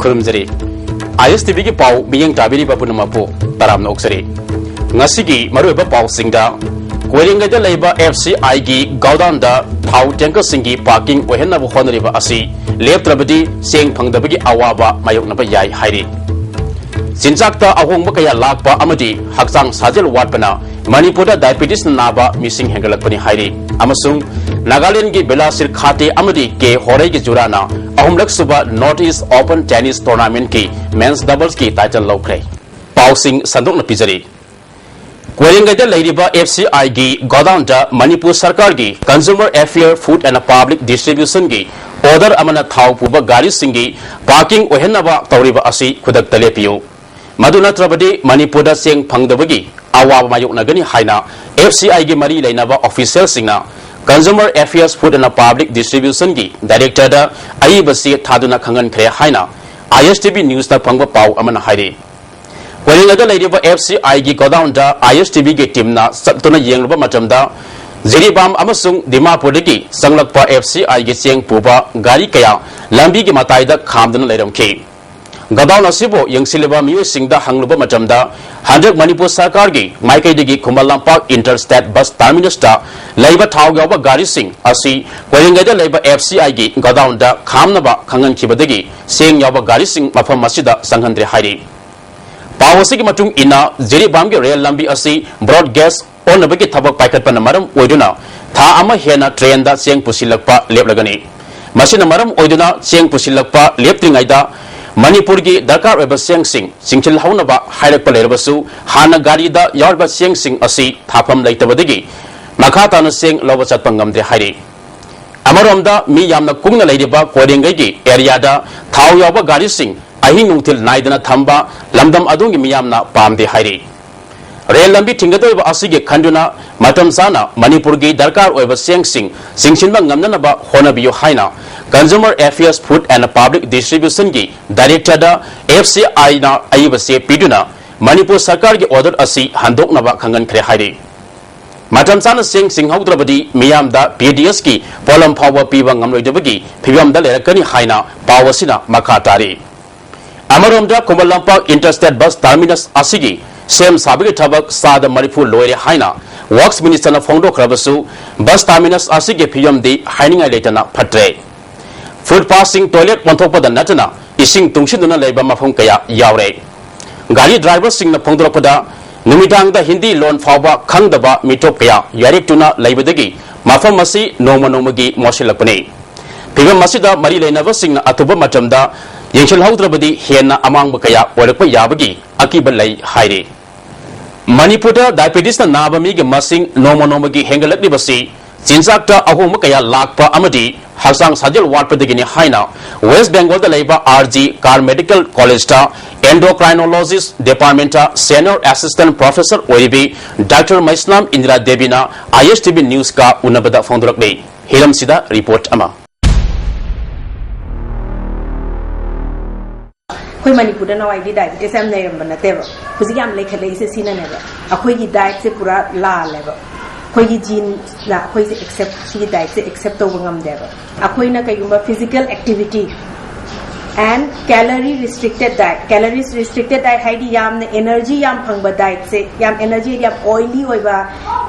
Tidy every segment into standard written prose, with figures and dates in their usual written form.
खुलुमजरी ISTV की पाव मियंग ताबिरी बापुनमापो तराम नोक्सरी ngasi maruiba pausingda koiringa leiba FCI gi gaudan da thau tanker singi parking ohenna bu honriba asi leptrabadi seng phangdabagi awaba mayokna ba yai hairi sinjakta ahongba kaya lakpa amadi hakjang sajel watpana manipurda diabetes naba missing hengalakpani hairi amasung Nagaland gi belasir khate amadi ke horai gi jurana ahumlak suba Northeast Open Tennis Tournament ki men's doubles ki title lokre pausing sandok na pizari Koiringa Lairiba FCI gi Godown da Manipur Sarkar gi Consumer Affairs Food and Public Distribution gi order amana thau puba gari singi parking ohenaba tawriba asi khudak talepiyo maduna trabadi Manipur da seng phangdabagi awa mayuk nagani haina FCI gi mari lainaba official singna Consumer Affairs Food and Public Distribution gi director da aibasi thaduna khangan khre haina ISTV news ta phangba pau amana haire Koiringa Lairiba FCI gi Godown da ISTV gi team na satuna yengluba matamda Ziribam amasung Dimapur dagi sanglakpa FCI gi seng puba gari kaya lambi gi matai da khamdana leiramki Godown asibo yengsileba miyo singda hangluba matamda Handak Manipur Sarkar gi maikai dagi Kumalampak Interstate Bus Terminus da leiba thau gaba gari sing asi Koiringa Lairiba FCI gi Godown da khamnaba khangan khibadagi seng yaba gari sing mafam masida sanghandre hairi Pawasi ki matung ina Ziribam ki rail lambi asi broad gas on nabagi thabak paikat pa namaram oiduna tha ama hena train da seng pusilakpa leplagani masina maram oiduna seng pusilakpa leptringaida Manipur gi darkar eba seng singchil haunaba hairak pa lerbasu hana gari da yarba seng asi thapam laitabadagi makata na seng loba chatpa ngamde hairi amaramda mi yamna kungna lairiba Koiringa gi area da thau yaba gari sing ahin nungtil naidana thamba lamdam adungi miyamna pamde hairi rail lambi thingadoi asige khanduna matam sana Manipur gi darkar oiba singchinba ngamnana ba honabiyo haina Consumer Affairs Food and Public Distribution gi director da FCI na aibase piduna Manipur Sarkar gi order asi handokna ba khangan khre hairi matam sana singhaudrabadi miyam da PDS ki polam phawa piwa ngamloidabagi phibam da lerakani haina pawasina makatari Amaramda Kumalampak Interstate Bus Terminus Asigi Sem Sabigi Tabak Sada Manipur Loire Haina Works Minister na Fondo Krabasu Bus Terminus Asigi Piyam di Haininga Letana Patre Food Passing Toilet Montopada Natana Ising Tungshiduna Leba Mafung Kaya Yaure Gari Driver Sing na Pondropada Numidang da Hindi Loan Faba Kangdaba Mitop Kaya Yarik Tuna Laibadagi Mafam Masi Noma Nomagi Moshilapane Pigam Masida Mari Lainava Sing na Atuba Matamda Yengshil Haudrabadi Hena among Bakaya Walapa Yabagi Akibalai Hairi Manipurda diabetes na Nabami Masing Nomonomagi Hengalakli Basi Sinzakta Ahumakaya Lakpa Amadi Hasang Sajal Watpadigini Haina West Bengal the Labor RG Car Medical College ta Endocrinologist Department Senior Assistant Professor Oibi Dr. Maislam Indira Debina ISTV News ka Unabada Fondrakli Hiram Sida report ama कोई मणिपुर ना वाइडी diabetes हम नहीं रंबना तेरा कुछ क्या हम लेकर ले इसे सीना नहीं है अकोई की डाइट से पूरा लाल है कोई की जीन ना कोई से एक्सेप्ट सी डाइट से एक्सेप्ट तो वंगम देगा अकोई ना कहीं उम्र physical activity and calorie restricted diet है डी याम ने एनर्जी याम फंगबा डाइट से याम एनर्जी याम ऑयली होइबा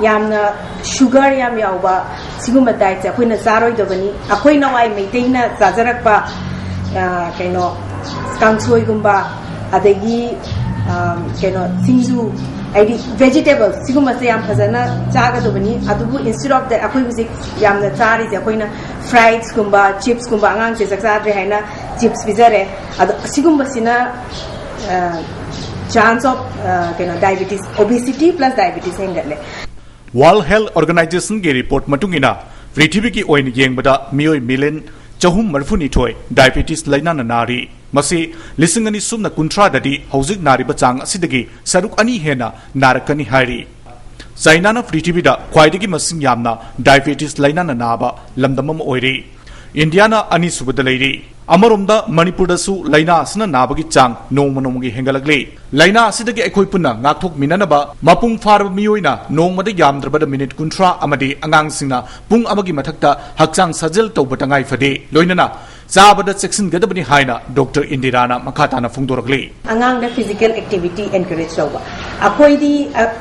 याम ना शुगर याम याउबा सिगुम डाइट से अकोई ना जारोई दबनी अकोई ना वाई मेंटेन ना जाजरक बा कहीं Kangsoi gumba adagi keno singzu id vegetables siguma se yam phajana chaga dobani adubu instead of that akoi music yamna chari je koina fried gumba chips gumba angang se saksa re haina chips bizare adu sigumba sina chance of keno diabetes obesity plus diabetes hengatle World Health Organization ge report matungina prithibi ki oin yengbada mioi million Chahum Marfunitoy, diabetes Laina Nari, Masi, listening sumna kuntra dadi, Hosik Nari Batang, Sidagi, Saruk Ani Hena, Narakani Hari. Zainana Fritibida, Quaidigi Masin Yamna, diabetes Laina Naba, Lamdamam Oiri. Indiana Ani Subadaladi. Amarumda Manipurdasu, Laina Sna Nabagi Chang, no Monomogi Hengalagli. Laina Sidagi Equipuna, Natok Minanaba, Mapung Far Mioina, no Mada Yamdrabada Minute Kuntra Amadi, Angang Sina, Pung Amagi Matakta, Haksang Sajil to Batangai Fade, Loinana. चाबद section गदबनी हाइना doctor इंदिराना मखाताना फोंदोरकले angang da physical activity encourage tawba akoi di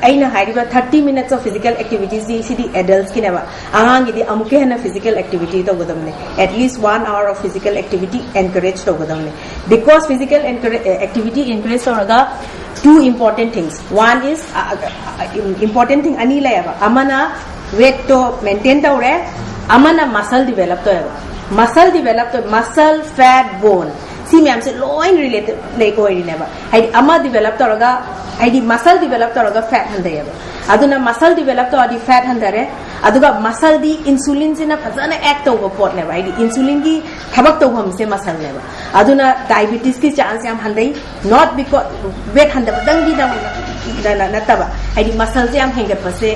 aina hairiba 30 minutes of physical activities di city adults ki neba angang di amuke hana physical activity to godamne at least 1 hour of physical activity encourage to godamne because physical activity encourage toraga two important things one is important thing ani layaba amana weight to maintain tawre amana muscle develop to muscle develop to muscle fat bone see me am say loin related like oi never I ama develop toraga I di muscle develop toraga fat handayaba aduna muscle develop to adi fat handare aduga muscle di insulin sina fazana act over pot never I di insulin gi thabak to hum se muscle never aduna diabetes ki chance am handai not because weight handaba dang gi na nataba I di muscle se am henga pase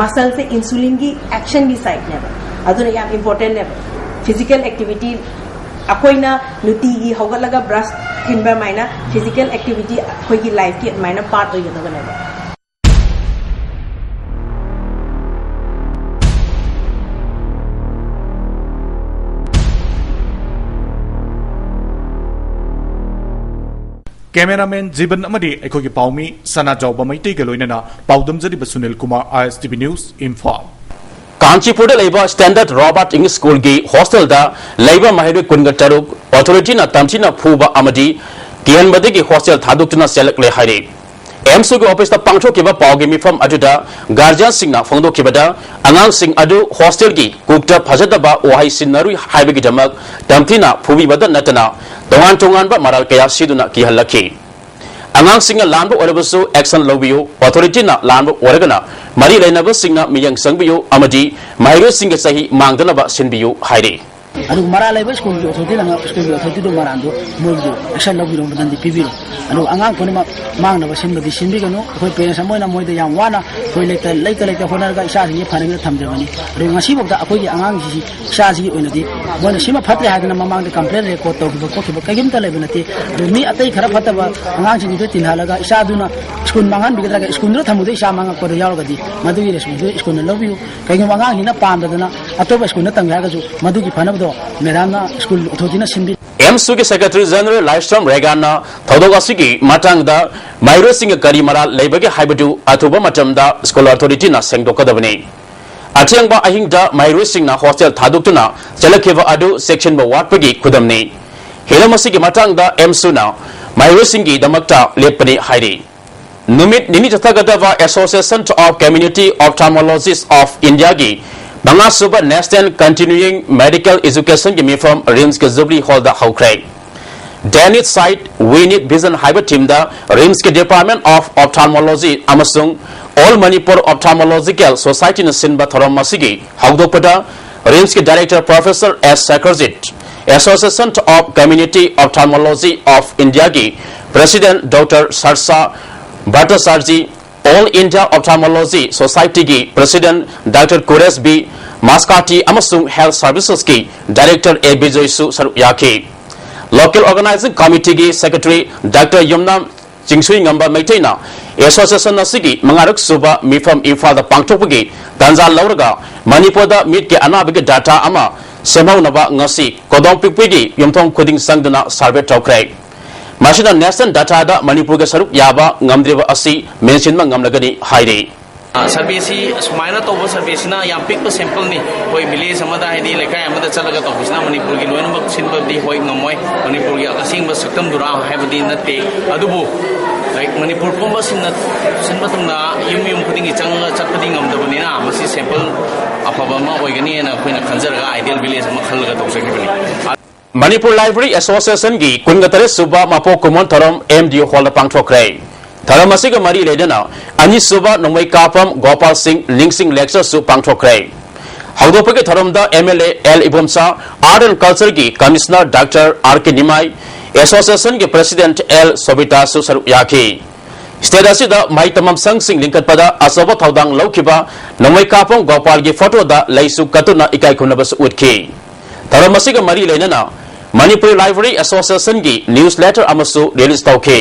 muscle se insulin gi action gi side never aduna yam important never physical activity akoina nuti gi hogalaga brush hinba maina physical activity akoi gi life ki maina part hoy gada bana cameraman जीवन अमदी अखोगी पाउमी सना जौब मैतै गलोइनना पाउदम जरिब Sunil Kumar ISTV news Imphal Kanchipur standard Robert English school की हॉस्टल महिला कुनग तरुक ऑथोरिटी तमचीना फूब की हॉस्टल थादुक्तुना सेलक्ले हाइरे एमसू की ऑफिस पांथोखिबा पाउगी मिफम अदुदा गार्जियन सिंगना फोंदोखिबदा आंगांसिंग अदु हॉस्टल की कुकता फजदबा वहाई सिन्नरुई हाइबगिदमक तमथीना फूबीबद नतना तोंगान तोंगानबा मराल कया सिदुना किहल्लखि आंगांसिंग लानबो ओरबसु एक्शन लौबियो ऑथोरिटी लानबो ओरगना मरी लेनबो सिंगना मियंग संगबियो अमदी माइरो सिंग सही मांगदनबा सिनबियो हाइरे अनु मरा लेबो स्कूल जो थोति लंगा स्कूल जो थोति दो मरांदो मोजो एक्शन लौबिरो बदंदी पिबिरो अनु आंगां कोनमा मांगनबा सिनबदी सिनबिगनो अखोय पेरेंट्स मोइना मोइदा याम वाना कोइ लेता होनरगा इसासि फानगे थमजबनी अरु ngasiबोदा अखोयगी आंगां जि इसासि ओइनदी मोइना सिमा फत्रे हागना ममांग कंप्लेन रिकॉर्ड तौगिबो कोखिबो कगिमता लेबनती मी अतै खरा फतबा आंगां जि दो तिनहालगा इसादुना स्कूल मांगान बिगदागा स्कूल रो थमुदे इसा मांगा कोद यावगदी मदुगी रेस्पॉन्सिबल स्कूल लौबियो कगिम आंगां हिना पामदना अतोबा स्कूल तंगागजु मदुगी फनबदो मैडम स्कूल अथॉरिटी सिंबी एमसू के सेक्रेटरी जनरल लाइस्ट्रम रेगाना थौदोगासिगी मातांगदा माइरो सिंग करी मरा लेबगे हाइबदु अथुबा मतमदा स्कूल अथॉरिटी ना सेंगदोकदबने अथेंगबा अहिंगदा माइरो सिंग ना हॉस्टल थादुक्तुना चलखेबा अदु सेक्शन ब वाटपगी खुदमने हेलमसिगी मातांगदा एमसू ना माइरो सिंगी दमकता लेपने हाइरे नुमित निनि जथगदवा association of community ophthalmologists of India की Banga Suba National Continuing Medical Education की मिफम रिम्स के जुबली हॉल दा हौख्रे डेनिट साइट वी नीड विजन हाइबा टीम दा रिम्स के डिपार्टमेंट ऑफ ऑप्थाल्मोलॉजी अमसुंग ऑल मणिपुर ऑप्थाल्मोलॉजिकल सोसाइटी न सिनबा थरम मसिगी हौदोपदा रिम्स के director professor S Sakarjit association of community ophthalmology of India की president doctor Sarsa Bhattacharya all India ophthalmology society की president doctor Quresh B Maskati अमसुंग हेल्थ सर्विसेज की डायरेक्टर ए बिजोयसु सरुयाखी लोकल ऑर्गेनाइजिंग कमिटी की secretary doctor Yamuna Chingsui ngamba मैथैना एसोसिएशन असिगी मंगारक सुबा मिफम इफादा पांगथोपगी तंजा लौरगा मणिपुरदा मीट के अनाबगे डाटा अमा सेमौनबा ngasi कोदों पिकपिगी यमथों खुदिंग संगदना सर्वे तौख्रे मासिना नेशनल डाटा दा मणिपुर के सरुक याबा ngamdreba asi mention ngamlagani haire सर्वे से सुमायना तौब सर्वे सिना याम पिक सैंपल नि होय विलेज अमदा हाइदि लेखाय अमदा चलगा तौबिसना मणिपुर की लोइनमक सिनबदी होय नमोय मणिपुर की असिंग सकतम दुरा हाइबदी नते अदुबो लाइक मणिपुर कोंबा सिनबतंगा युम खुदिंगी चंगा चटपदी ngamदबनिना मसि सैंपल अफबमा होयगनी ना खोइना खंजरगा आइडियल विलेज अम खलगा तौसकिबनी मणिपुर लाइब्रेरी एसोसिएशन की कुनगतरे सुबा मापो कुमन थरम एमडी हॉल पांगथोख्रे थरम असिगा मरी लेदना अनि सुबा नोंमै कापम गोपाल सिंह लिंगसिंग लेक्चर सु पांगथोख्रे हौदोपगे थरम दा MLA L Ibomsa art and culture की commissioner doctor R K Nimai association के प्रेसिडेंट एल सोबिता सु सरुयाखी स्टेट असिदा माई तमम संघ सिंह लिंकतपदा असोब थौदांग लौखिबा नोंमै कापम गोपाल की फोटो दा लैसु कतुना इकाई खुनबस उठखी थरम असिगा मरी लेदना मणिपुर लाइब्रेरी एसोसिएशन की न्यूज लेटर अमसु रिलीज तौखे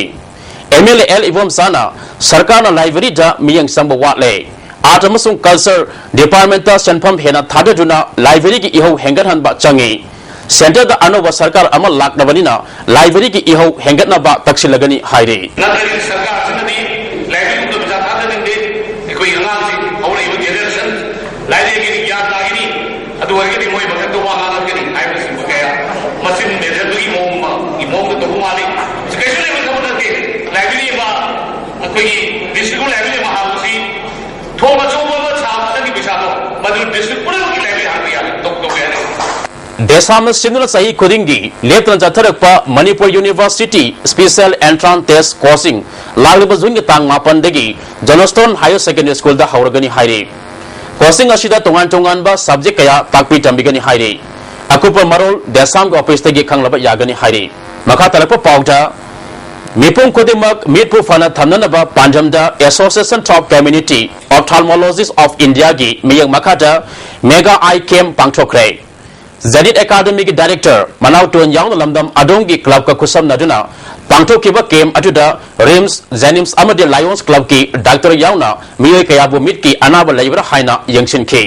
एमएलए एल इवम साना सरकार लाइब्रेरी दा मियंग संब वाटले आर्ट अमसुंग कल्चर डिपार्टमेंट सेंफम हेना थादुना लाइब्रेरी की इहो हेंगर हनबा चंगी सेंटर द अनोवा सरकार अमल लाकनबनिना लाइब्रेरी की इहो हेंगतनबा तक्सिलगनी हाइरे नगरी सरकार सिनदी लाइब्रेरी को बजा था देंगे कोई अंगाम से और ये जनरेशन लाइब्रेरी की याद लागिनी अदु वर्गे मोय बखत तो वहां आकर के लाइब्रेरी से गया मशीन में जल्दी मोम तो हुमाली कैसे नहीं मतलब के लाइब्रेरी बा कोई डिस्ट्रिक्ट लाइब्रेरी महाउसी थोड़ा चोबो छाप सकी बिछातो मधु डिस्ट्रिक्ट पूरे की लाइब्रेरी आ गया तो गया देशाम सिंधुना सही खुदिंगी लेतन जथरकपा Manipur university special entrance test coaching लागलिबा जुन तांग मापनदगी जनस्टोन हायर सेकेंडरी स्कूल दा हौरगनी हाइरे कोचिंग असिदा तोंगान तोंगान बा सब्जेक्ट कया ताकपी तंबिगनी हाइरे अकुप मरोल देशाम के ऑफिस तगी खंगलबा यागनी हाइरे मखा तलप पाउडा मिपुम खुदिमक मिटपु फना थमननबा पांजमदा association of community ophthalmologists of India की मियंग मखाटा मेगा आई कैंप पांगथोखरे जदित एकेडमी की डायरेक्टर मनाव टोन याउन लमदम अडोंगी क्लब का खुसम नदुना पांगथोखिबा कैंप अदुदा रिम्स जेनिम्स अमदे लायंस क्लब की डॉक्टर याउना मियोय कयाबु मिट की अनाब लैबरा हाइना यंगसिनखे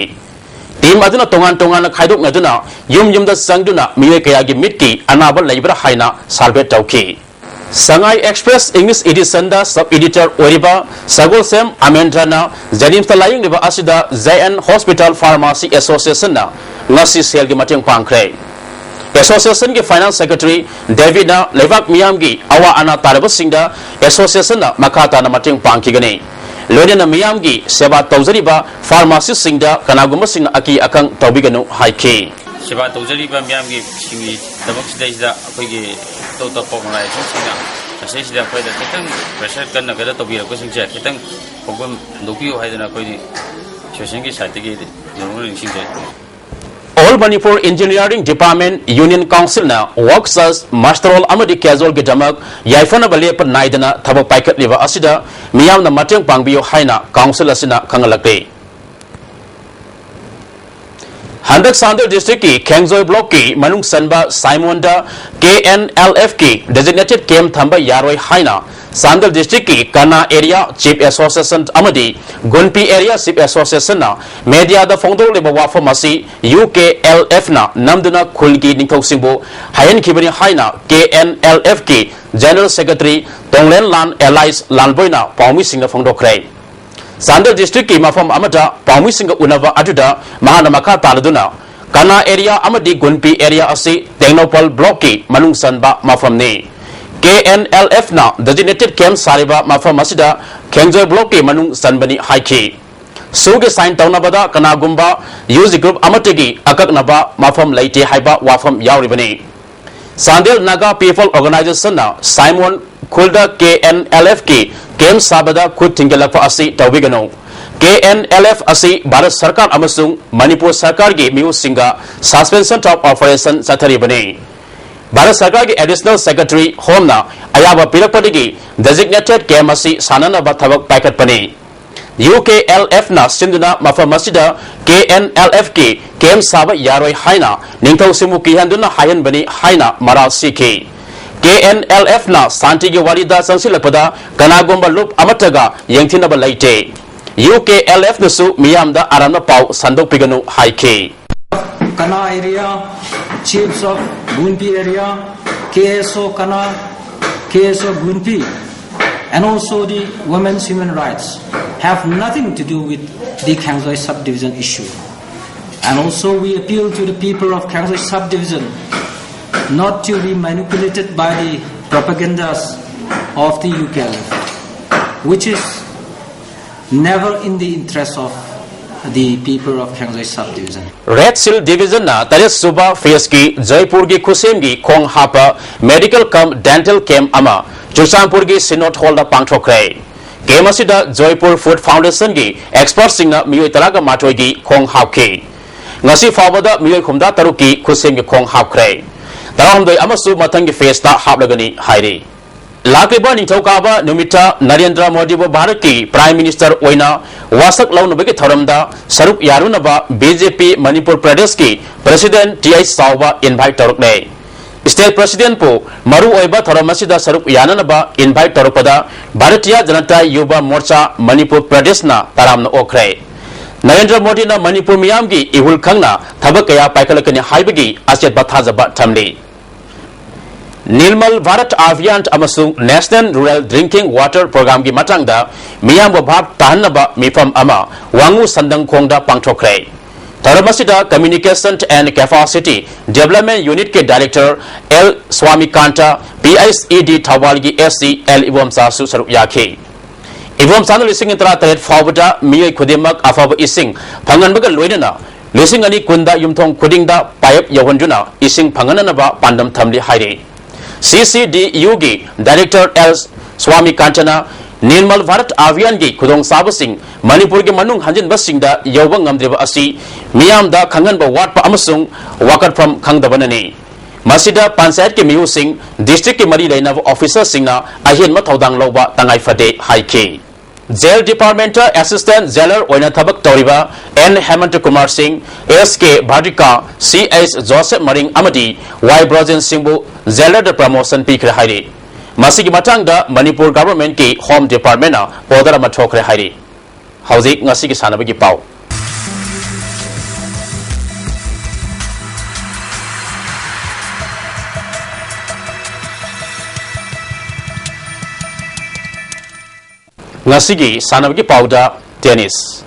टीम अदुना तोंगान तोंगान खाइदोक नदुना युम युमदा संगदुना मियोय कयागी मिट की अनाब लैबरा हाइना Sarve तौखि Sangai express English edition दा सब एडिटर ओरिबा सगोलसेम अमेंद्रना जेनिम्स लायंग लिबा असिदा जेएन हॉस्पिटल फार्मेसी एसोसिएशन ना ngasi sel gi mateng pangkre association gi finance secretary david na lebak miyam gi awa ana taraba singda association na makata na mateng pangki gani loina miyam gi seba tawjari ba pharmacist singda kanaguma sing aki akang tawbiganu haiki seba tawjari ba miyam gi singi tabak sidai da akoi gi to ponglai singa asai sida koi da kitang pressure kan na gada tawbira ko singja kitang pogam dokiyo haidana koi ni session gi sati gi normal singja All Manipur Engineering Department Union Council na works as masteral amadi casual ge damak yaifana bale pa naidana thaba paikat liba asida miyam na mateng pangbiyo haina council asina khangalakte Handak Sandal District की Khengzoi Block की Manung Sanba Simon da KNLF की designated camp thamba yaroi haina Sandal District की Kana Area Chief Association Amadi Gunpi Area Chief Association na media da fongdol le bawa pharmacy UKLF na namduna khulgi ningthau singbo hayan khibani haina KNLF की General Secretary Tonglen Lan Allies Lanboy na Paumi Singh na fongdokre Sandal District की मफम अमदा पाउमी सिंह उनवा अदुदा महाना मखा तालदुना काना area अमदी गुनपी area असि टेक्नोपल block की मनुंग सनबा मफम ने KNLF ना designated camp सारिबा मफम असिदा खेंगजोय block की मनुंग सनबनी हाइकी सुगे sign तौनबदा कनागुंबा UG group अमतगी अककनबा मफम लैते हाइबा वाफम यावरिबनी Sandal Naga People Organization na Simon Kulda KNLF की कैंप साबदा खुद थिंगलपा असि तौबिगनो KNLF असि भारत सरकार अमसुंग मणिपुर सरकार की मिउ सिंगा सस्पेंशन ऑफ ऑपरेशन चथरिबने भारत सरकार की एडिशनल सेक्रेटरी होम ना अयाबा पिरपदगी डेजिग्नेटेड कैंप असि साननबा थबक पाइकटपने UKLF na सिंधुना मफम असिदा KNLF की कैंप साब यारोय हाइना निंगथौ सिमु किहंदुना हायन बनी हाइना मरा सिखे KNLF na शांति की वारीदा संसिलपदा कनागुंबा लुप अमतगा यंगथिनबा लैते UKLF नसु मियामदा आरामना पाउ संदोकपिगनु हाइके Kana area chiefs of Gunpi area KSO Kana KSO Gunpi and also the women's human rights have nothing to do with the Khangzoi subdivision issue. And also we appeal to the people of Khangzoi subdivision not to be manipulated by the propagandas of the UKLF, which is never in the interest of the people of Khangzoi subdivision. Red Seal Division na Taris Suba Face की जयपुर की खुसेम की खोंग हापा medical कम dental camp अमा चुरचानपुर की सिनोट hall दा पांगथोखरे camp असिदा Jaipur food foundation की expert Singh ना मियोय तरागा माथोय की खोंग हापखे ngasi fawada miyoy khumda taruki khusem ki khong hapkhre taramdoi amasu mathangi face ta haplagani hairi lakriba ningthokaba numita Narendra Modi bo Bharat ki Prime Minister oina wasak launabagi thoramda saruk yarunaba BJP Manipur Pradesh ki President TI Sauba invite tarukne State President po maru oiba thoramasida saruk yananaba invite tarupada Bharatiya Janata Yuva Morcha Manipur Pradesh na taramna okhre Narendra Modi na Manipur miyam gi ihul khangna thabak kaya paikalakani haibagi aset bathajaba thamli. Nilmal Bharat Abhiyan amasung National Rural Drinking Water Program gi matangda miyam bab tahanaba mifam ama wangu sandang khongda pangthokre. Taramasida Communication and Capacity Development Unit ke Director L Swamikanta PICED Thawalgi SC L Ibom Sasu Sarup Yake. Ibom Sanu lising intra taret fawbata miyai khudimak afaba ising phanganbaga loinana lising ani kunda yumthong khudingda payap yawanjuna ising phangananaba pandam thamli haire. CCDU gi Director L Swami Kantana Nilmal Bharat Abhiyan gi khudong sabasing Manipur gi manung hanjin basingda yawang ngamdriba asi miyam da khanganba watpa amasung wakat from khangdabanani. Masida Panchayat ke miyu sing district ke mari lainab officer singna ahin ma thodang loba tangai fade haike. Jail Department Assistant Jailer oina thabak toriba N Hemant Kumar Singh SK Bhadika CS Joseph Maring amadi Y Brojen Singbu Jailer the promotion pikre hairi. Masigi matangda Manipur government ki Home Department na podara mathokre hairi. Hauzik ngasi ki sanabagi pau. Ngasigi sanabagi pauda tennis.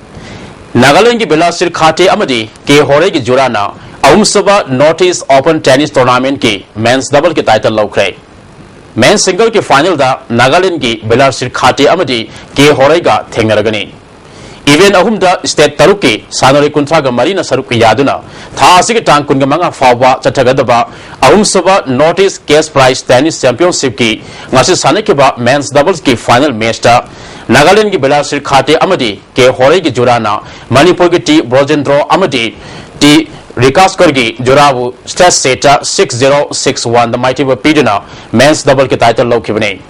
Nagaland ki Belasir Khate amadi ke hore ki jurana Aumsaba Northeast Open Tennis Tournament ki men's double ki title laukre. Men's single ki final da Nagaland ki Belasir Khate amadi ke hore ga thengnaragani. Event ahumda state taruki sanori kuntraga marina saruki yaduna thasi ki tang kunga manga fawa chatagadaba Aumsaba Northeast Cash Prize Tennis Championship ki ngasi sanaki ba men's doubles ki final match da Nagaland ki Belasir Khate amadi ke hore ki jurana Manipur ki T Brojendro amadi T Rikaskar ki jurabu stage seta 6-0-6-1 the mighty Piduna men's double ki title laukibane.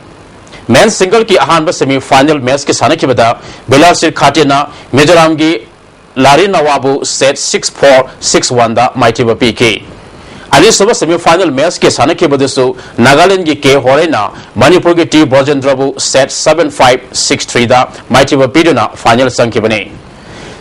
Men's single ki ahanba semi final match ki sanakibada Belasir Khate na Mizoram ki Lari Nawabu set 6-4-6-1 the mighty PK. Ali suba semi final match ke sanaki badusu Nagaland ki ke hore na Manipur ki T Brojendrabu set 7-5-6-3 da mighty Piduna final sanki bane.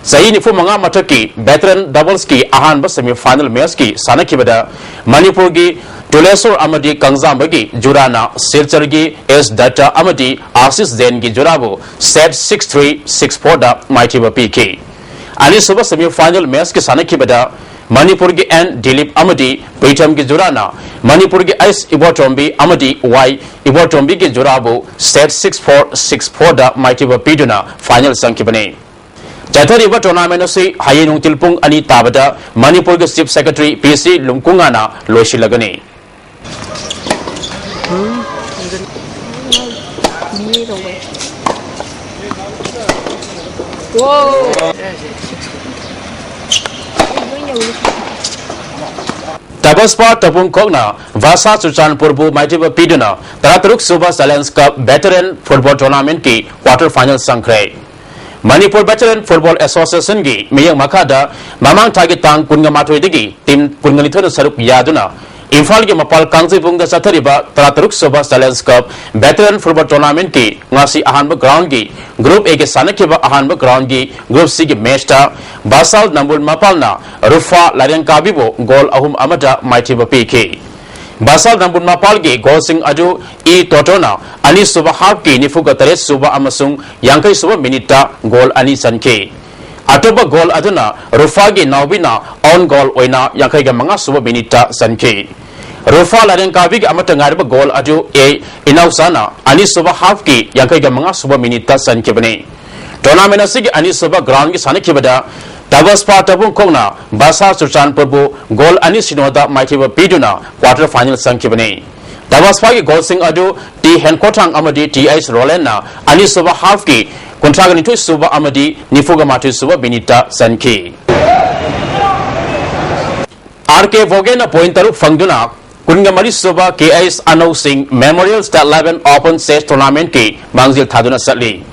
Sahi nifu manga mataki veteran doubles ki ahan ba semi final match ki sanaki bada Manipur ki Tulesor amadi Kangzamba ki jurana Silchar ki S Data amadi Asis Zain ki jurabu set 6-3-6-4 da mighty PK. Ali suba semi final match ki sanaki bada Manipur ki N Dilip amadi Pritam ki jurana Manipur ki S Ibotombi amadi Y Ibotombi ki jurabu set 6-4-6-4 da mighty Piduna final sanki bane. Chathariba tournament se Hayinung Tilpung ani tabada Manipur ki Chief Secretary PC Lumkungana loisilagani. Tabaspa Tapung Kogna Vasa Suchanpur Bu Maitiba Piduna Taratruk Suba Salens Cup Veteran Football Tournament ki quarter final sankre. Manipur Veteran Football Association gi miyang makada mamang target tang punga mathoidigi team pungalithona saruk yaduna Imphal ki mapal Kangjipung da sathariba Taratruk Suba Salens Cup Veteran Football Tournament ki ngasi ahanba ground gi Group A ke sanakiba ahanba ground gi Group C ki match ta Basal Nambul Mapalna Rufa Lariang Kabibo goal ahum amada Maitiba PK. Basal Nambul Mapal ki goal sing adu E Totona ani suba half ki nifuga taret suba amasung yangkai suba minita goal ani sanke. Atoba goal aduna Rufa ki Naubina on goal oina yangkai ga manga suba minita sanke. Rufa Lariang Kabi ki amata ngariba goal adu A Inausana ani suba half ki yangkai ga manga suba minita sanke bane. Tournament asigi ani suba ground ki sanaki bada Tabaspa Tapung Kogna Basa Suchanpur Bu goal ani sinoda Maitiba Piduna quarter final sanki bane. Tabaspa ki goal sing adu T Henkotang amadi TS Rolena ani suba half ki kontraga nitu suba amadi nifuga matu suba binita sanki. RK Vogena point taru fangduna Kungamari suba KS Anau Singh Memorial State 11 Open Chess Tournament ki Mangzil Thaduna Satli.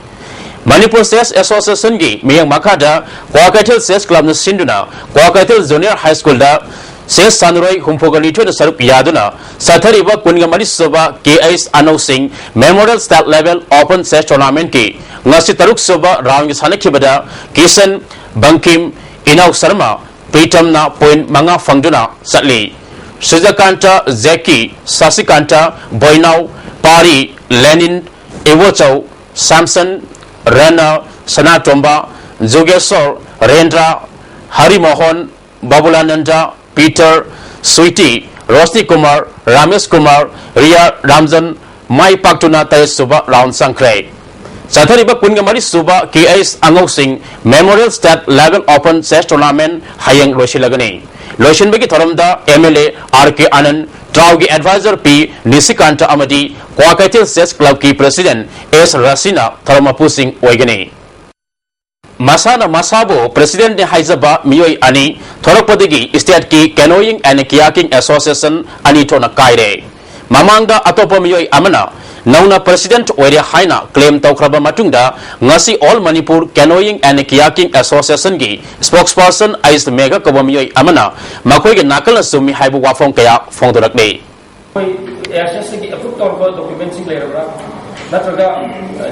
Manipur Chess Association gi miyang makada Kwakaithil Chess Club na sinduna Kwakaithil Junior High School da Chess Sanuroi humpogali to na sarup yaduna sathariba kungamari suba KS Anau Singh Memorial State Level Open Chess Tournament ki ngasi taruk soba round sana kibada Kisan Bankim Inaw Sarma Pritam na point manga fangduna satli Sujakanta Zeki Sasikanta Boinaw Pari Lenin Ewochau Samson Rana Sanatomba Jogesor Rendra Hari Mohan Babulananda Peter Sweetie Rosni Kumar Ramesh Kumar Ria Ramzan Mai Paktuna Tay Suba Round Sankre Sathariba Kungamari Suba KS Angok Singh Memorial State Level Open Chess Tournament Hayang Loshilagani Loshin Bagi Thoramda MLA RK Anand Traugi Advisor P Nisikanta Amadi Kwakatil Chess Club Ki President S Rasina Tharamapu Singh Oigani Masana Masabo President ne Haizaba Miyoi Ani Thorakpadigi State Ki Canoeing and Kayaking Association Ani Tona Kaire Mamangda Atopa Miyoi Amana Nauna President Oire Haina claim Taukraba Matunda Ngasi All Manipur Canoeing and Kayaking Association Gi spokesperson Ais Mega Kabamiyoi Amana Makoi Nakala Sumi Haibu Wafong Kaya Fondorakne नत्रगा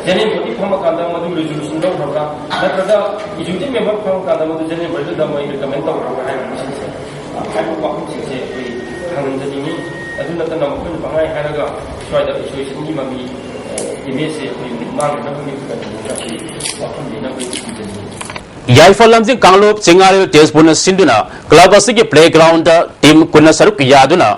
जेनेम buddy firm कांदा मदु resolution दो होगा नत्रगा इजुटी member firm कांदा मदु जेनेम बडी the May recommend तो होगा है mission से खाइ पाखु से खान जदिनि अदु नतन मखन बहाय हारगा स्वाइदा एसोसिएशन नि ममी इमेज से मांग न बनि का वाखन दिना बइ Yaifal Lamjing Kanglop Chingal Tesbuna Sinduna Club Asigi Playground Team Kunasaruk Yaduna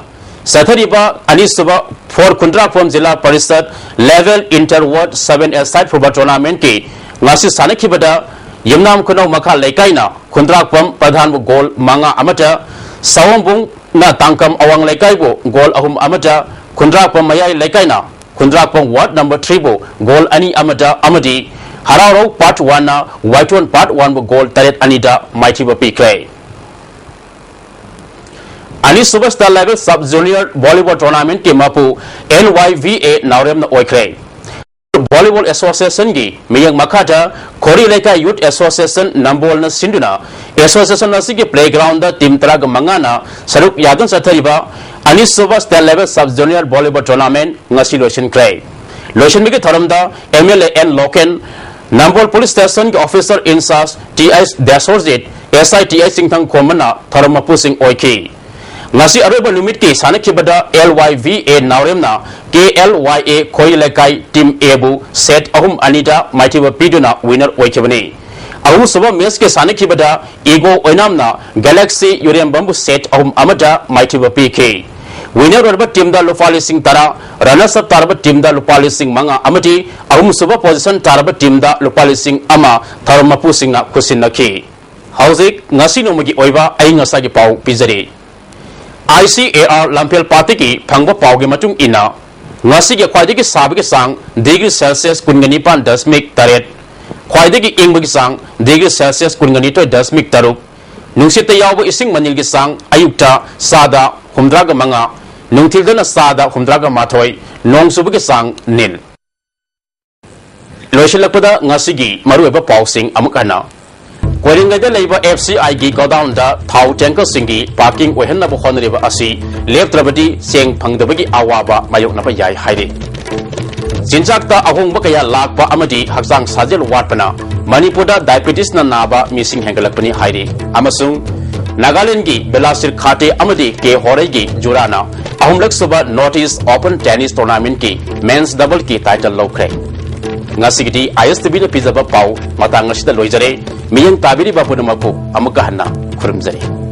Sathariba Anisuba for Kundrapom Zilla Parisad Level Interward 7 Side Football Tournament Ki Ngasi Sanakibada Yamnam Kuno Maka Lekaina Kundrapom Pradhan Goal Manga Amata Sawambung Na Tankam Awang Lekaibo Goal Ahum Amata Kundrapom Mayai Lekaina Kundrapom Ward number 3 Bo Goal Ani Amata Amadi Hararo Part 1 na White One Part 1 Bo Goal Taret Anida Mighty Bapi Clay Ani Superstar Level Sub Junior Volleyball Tournament Ki Mapu NYVA Naurem na Oikre Volleyball Association Gi Miyang Makata Kori Leka Youth Association Nambol na Sinduna Association na Sige Playground da Team Trag Mangana Saruk Yadun Sathariba Ani Superstar Level Sub Junior Volleyball Tournament Ngasi Lotion Clay Lotion Bigi Thoramda MLA N Loken Nambol Police Station Officer in charge TS Dasorzit SITI Singthang Komana Tharamapu Singh Oiki Ngasi Araba Numit Ki Sanakibada LYVA Nauremna KLYA Koilekai Team Ebu Set Ahum Anita Maitiba Piduna Winner Oikibani Ahum Suba Meske Sanakibada Ego Oinamna Galaxy Uriam Bambu Set Ahum Amada Maitiba PK Winner Robert Team da Lupali Singh Tara Runners up Taraba Team da Lupali Singh Manga Amati Ahum Suba Position Taraba Team da Lupali Singh Ama Tharamapu Singh na Kusinaki Hauzik Ngasi Nomagi Oiba Ay Ngasagi Pau Pizari ICAR Lampel Party ki Phangba Pau gi matung ina Ngasi gi khwaidagi sabagi sang degree Celsius kungani pan 10 taret khwaidagi ingbagi sang degree Celsius kungani to 10 taruk Nungsita yawa ising manil gi sang ayukta sada humdraga manga nungthildana sada humdraga mathoi nong subagi sang nil Loishilakpada ngasi gi marueba Pau Singh amukana Koiringa Labor FCI gi godown da Thau Tanker Singi parking Ohenna Bohonriba Asi Left Rabadi Seng Pangdabagi Awaba Mayok Napa Yai Haide Jinjakta Ahong Bakaya Lakpa Amadi Haksang Sajel Watpana Manipuda Diabetes na Naba Missing Hangalapani Haide Amasung Nagaland gi Belasir Khate Amadi Ke Hore gi Jurana Ahong Laksuba Northeast Open Tennis Tournament ki Men's Double ki title Lokre Ngasigiti ISTB na Pizaba Pau Matangasita Loizare Miyang Tabiri Bapu Namapu Amukahana Kurumzari